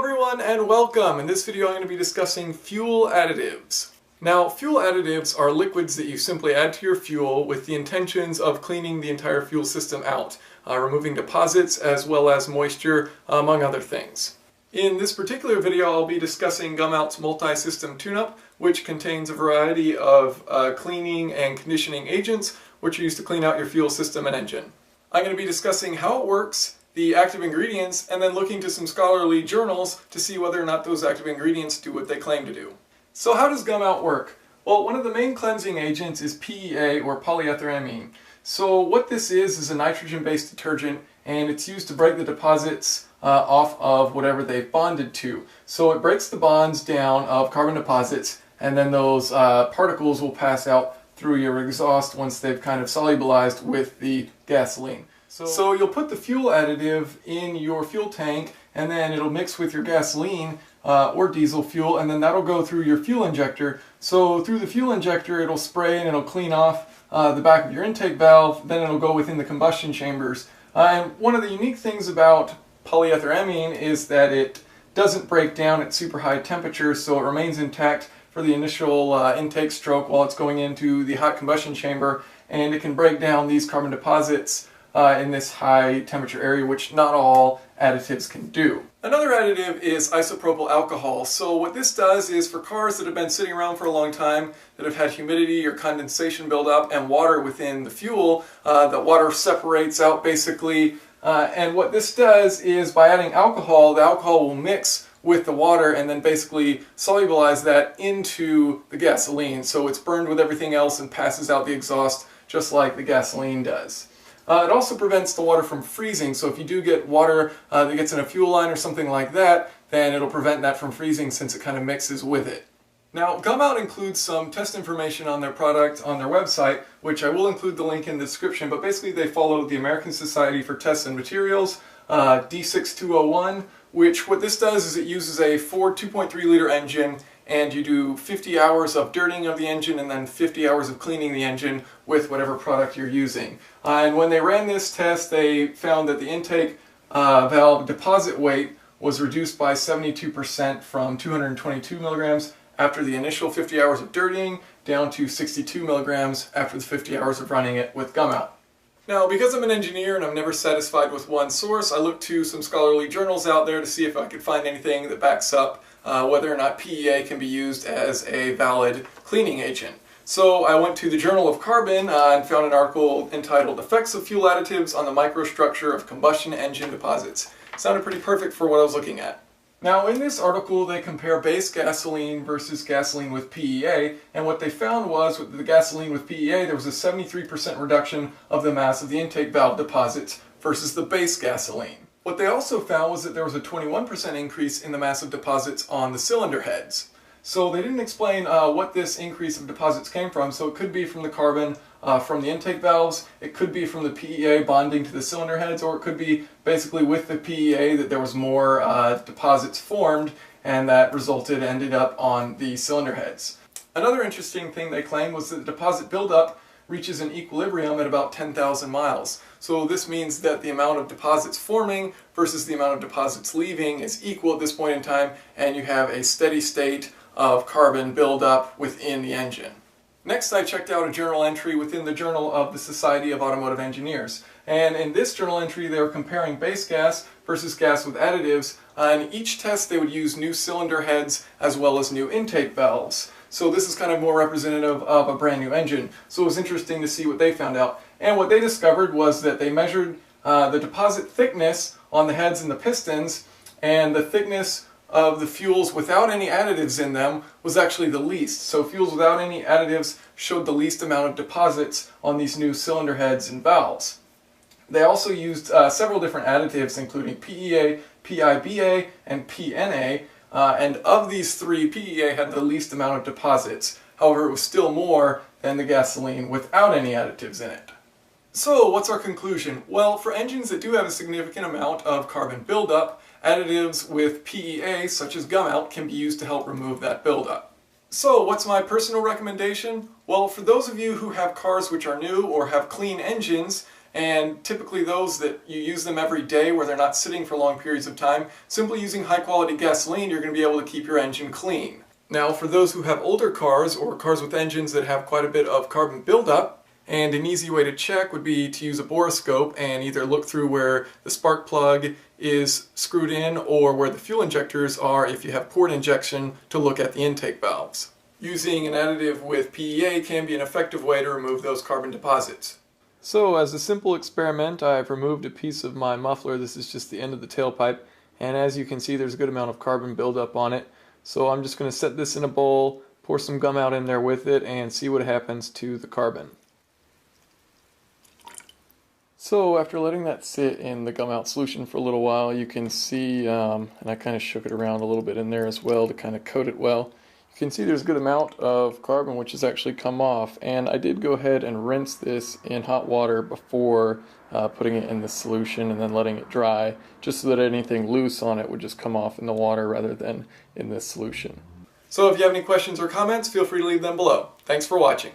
everyone and welcome. In this video I'm going to be discussing fuel additives. Now, fuel additives are liquids that you simply add to your fuel with the intentions of cleaning the entire fuel system out, removing deposits as well as moisture, among other things. In this particular video I'll be discussing Gumout's multi-system tune-up, which contains a variety of cleaning and conditioning agents which are used to clean out your fuel system and engine. I'm going to be discussing how it works, the active ingredients, and then looking to some scholarly journals to see whether or not those active ingredients do what they claim to do. So how does Gumout work? Well, one of the main cleansing agents is PEA, or polyethylamine. So what this is a nitrogen-based detergent, and it's used to break the deposits off of whatever they've bonded to. So it breaks the bonds down of carbon deposits, and then those particles will pass out through your exhaust once they've kind of solubilized with the gasoline. So you'll put the fuel additive in your fuel tank, and then it'll mix with your gasoline or diesel fuel, and then that'll go through your fuel injector. So through the fuel injector it'll spray and it'll clean off the back of your intake valve, then it'll go within the combustion chambers. And one of the unique things about polyethylamine is that it doesn't break down at super high temperatures, so it remains intact for the initial intake stroke while it's going into the hot combustion chamber, and it can break down these carbon deposits in this high temperature area, which not all additives can do. Another additive is isopropyl alcohol. So what this does is for cars that have been sitting around for a long time, that have had humidity or condensation buildup and water within the fuel, the water separates out basically, and what this does is by adding alcohol, the alcohol will mix with the water and then basically solubilize that into the gasoline, so it's burned with everything else and passes out the exhaust just like the gasoline does. It also prevents the water from freezing, so if you do get water that gets in a fuel line or something like that, then it'll prevent that from freezing since it kind of mixes with it. Now, Gumout includes some test information on their product on their website, which I will include the link in the description, but basically they follow the American Society for Tests and Materials, D6201, which what this does is it uses a Ford 2.3 liter engine, and you do 50 hours of dirtying of the engine and then 50 hours of cleaning the engine with whatever product you're using. And when they ran this test, they found that the intake valve deposit weight was reduced by 72% from 222 milligrams after the initial 50 hours of dirtying down to 62 milligrams after the 50 hours of running it with Gumout. Now, because I'm an engineer and I'm never satisfied with one source, I looked to some scholarly journals out there to see if I could find anything that backs up whether or not PEA can be used as a valid cleaning agent. So I went to the Journal of Carbon and found an article entitled Effects of Fuel Additives on the Microstructure of Combustion Engine Deposits. Sounded pretty perfect for what I was looking at. Now, in this article they compare base gasoline versus gasoline with PEA, and what they found was with the gasoline with PEA there was a 73% reduction of the mass of the intake valve deposits versus the base gasoline. What they also found was that there was a 21% increase in the mass of deposits on the cylinder heads. So they didn't explain what this increase of deposits came from, so it could be from the carbon from the intake valves, it could be from the PEA bonding to the cylinder heads, or it could be basically with the PEA that there was more deposits formed and that ended up on the cylinder heads. Another interesting thing they claimed was that the deposit buildup reaches an equilibrium at about 10,000 miles. So this means that the amount of deposits forming versus the amount of deposits leaving is equal at this point in time, and you have a steady state of carbon buildup within the engine. Next, I checked out a journal entry within the Journal of the Society of Automotive Engineers. And in this journal entry they were comparing base gas versus gas with additives. In each test they would use new cylinder heads as well as new intake valves. So this is kind of more representative of a brand new engine. So it was interesting to see what they found out. And what they discovered was that they measured the deposit thickness on the heads and the pistons, and the thickness of the fuels without any additives in them was actually the least. So fuels without any additives showed the least amount of deposits on these new cylinder heads and valves. They also used several different additives including PEA, PIBA, and PNA, and of these three, PEA had the least amount of deposits. However, it was still more than the gasoline without any additives in it. So what's our conclusion? Well, for engines that do have a significant amount of carbon buildup, additives with PEA, such as Gumout, can be used to help remove that buildup. So what's my personal recommendation? Well, for those of you who have cars which are new or have clean engines And typically those that you use them every day where they're not sitting for long periods of time, simply using high quality gasoline, you're going to be able to keep your engine clean. Now for those who have older cars or cars with engines that have quite a bit of carbon buildup, and an easy way to check would be to use a borescope and either look through where the spark plug is screwed in or where the fuel injectors are if you have port injection to look at the intake valves. Using an additive with PEA can be an effective way to remove those carbon deposits. So as a simple experiment, I've removed a piece of my muffler. This is just the end of the tailpipe, and as you can see there's a good amount of carbon buildup on it. So I'm just going to set this in a bowl, pour some gum out in there with it, and see what happens to the carbon. So after letting that sit in the gum out solution for a little while, you can see, and I kind of shook it around a little bit in there as well to kind of coat it well. You can see there's a good amount of carbon which has actually come off, and I did go ahead and rinse this in hot water before putting it in the solution and then letting it dry, just so that anything loose on it would just come off in the water rather than in this solution. So if you have any questions or comments, feel free to leave them below. Thanks for watching.